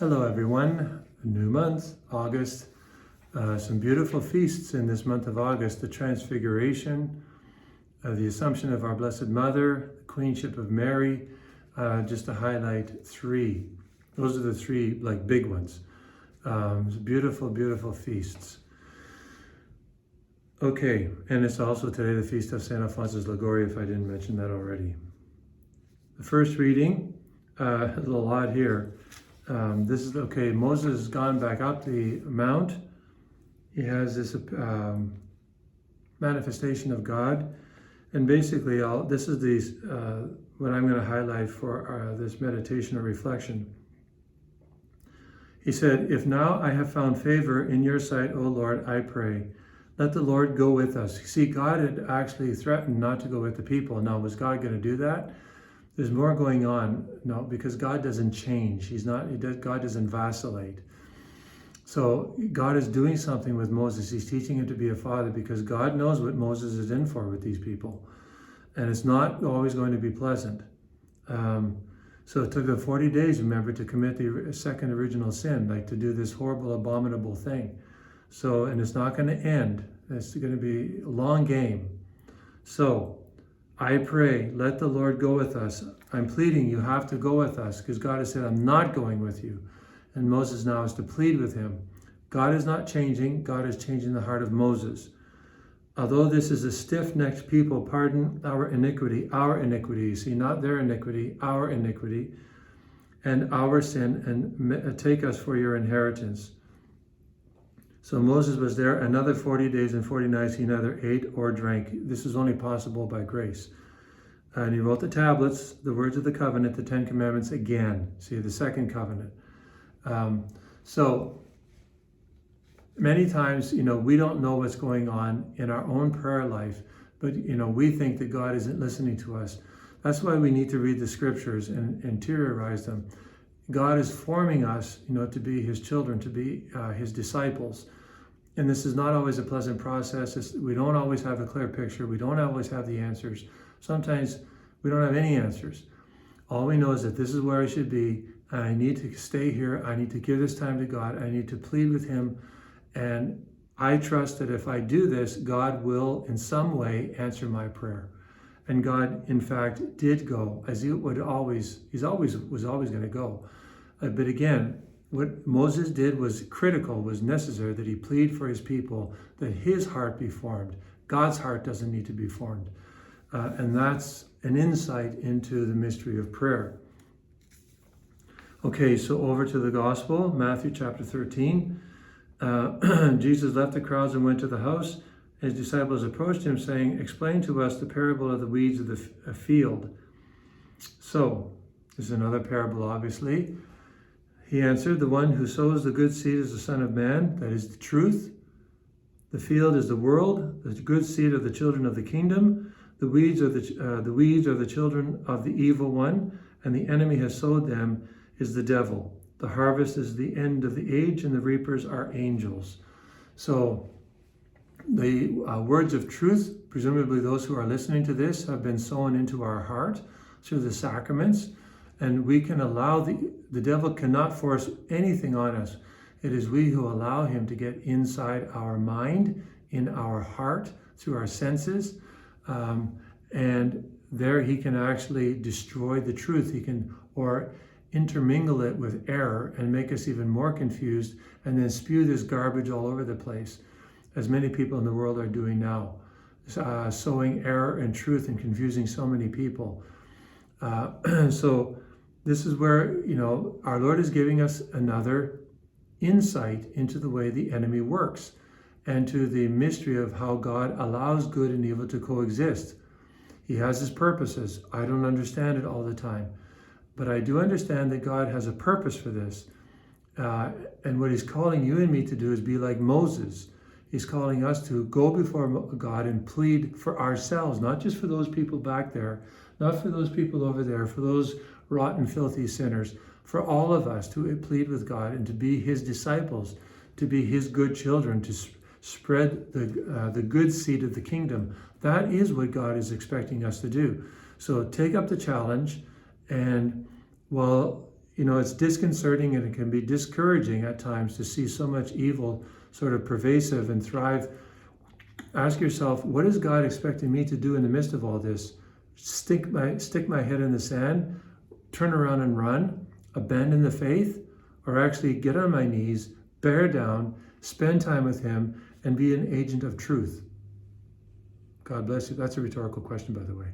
Hello everyone, a new month, August. Some beautiful feasts in this month of August: the Transfiguration, the Assumption of our Blessed Mother, the Queenship of Mary, just to highlight three. Those are the three big ones. Beautiful, beautiful feasts. Okay, and it's also today the feast of St. Alphonsus Liguori, if I didn't mention that already. The first reading, a little odd here. This is okay. Moses has gone back up the mount. He has this manifestation of God, and basically, this is what I'm going to highlight for this meditation or reflection. He said, "If now I have found favor in your sight, O Lord, I pray, let the Lord go with us." See, God had actually threatened not to go with the people. Now, was God going to do that? There's more going on. No, because God doesn't change. God doesn't vacillate. So God is doing something with Moses. He's teaching him to be a father because God knows what Moses is in for with these people. And it's not always going to be pleasant. So it took them 40 days, remember, to commit the second original sin, to do this horrible, abominable thing. So, and it's not going to end. It's going to be a long game. So, I pray, let the Lord go with us. I'm pleading, you have to go with us, because God has said, I'm not going with you. And Moses now is to plead with him. God is not changing. God is changing the heart of Moses. Although this is a stiff-necked people, pardon our iniquity, you see, not their iniquity, our iniquity, and our sin, and take us for your inheritance. So Moses was there another 40 days and 40 nights. He neither ate or drank. This is only possible by grace. And he wrote the tablets, the words of the covenant, the 10 commandments again. See, the second covenant. So many times, we don't know what's going on in our own prayer life, but, we think that God isn't listening to us. That's why we need to read the scriptures and interiorize them. God is forming us, to be his children, to be his disciples. And this is not always a pleasant process. We don't always have a clear picture. We don't always have the answers. Sometimes we don't have any answers. All we know is that this is where I should be, and I need to stay here. I need to give this time to God. I need to plead with him. And I trust that if I do this, God will in some way answer my prayer. And God, in fact, did go, as he was always going to go. But again, what Moses did was critical, was necessary, that he plead for his people, that his heart be formed. God's heart doesn't need to be formed. And that's an insight into the mystery of prayer. Okay, so over to the gospel, Matthew chapter 13. Jesus left the crowds and went to the house. His disciples approached him, saying, "Explain to us the parable of the weeds of the field." So, this is another parable, obviously. He answered, "The one who sows the good seed is the Son of Man, that is the truth. The field is the world, the good seed are the children of the kingdom. The weeds are the children of the evil one, and the enemy has sowed them is the devil. The harvest is the end of the age, and the reapers are angels." So, the words of truth, presumably those who are listening to this, have been sown into our heart through the sacraments, and we can allow the devil cannot force anything on us. It is we who allow him to get inside our mind, in our heart, through our senses, and there he can actually destroy the truth. He can, or intermingle it with error and make us even more confused, and then spew this garbage all over the place, as many people in the world are doing now, sowing error and truth and confusing so many people. So this is where, our Lord is giving us another insight into the way the enemy works and to the mystery of how God allows good and evil to coexist. He has his purposes. I don't understand it all the time, but I do understand that God has a purpose for this. And what he's calling you and me to do is be like Moses. He's calling us to go before God and plead for ourselves, not just for those people back there, not for those people over there, for those rotten, filthy sinners, for all of us to plead with God and to be his disciples, to be his good children, to spread the good seed of the kingdom. That is what God is expecting us to do. So take up the challenge, and while it's disconcerting and it can be discouraging at times to see so much evil sort of pervasive and thrive. Ask yourself, what is God expecting me to do in the midst of all this? Stick my head in the sand, turn around and run, abandon the faith, or actually get on my knees, bear down, spend time with him, and be an agent of truth? God bless you. That's a rhetorical question, by the way.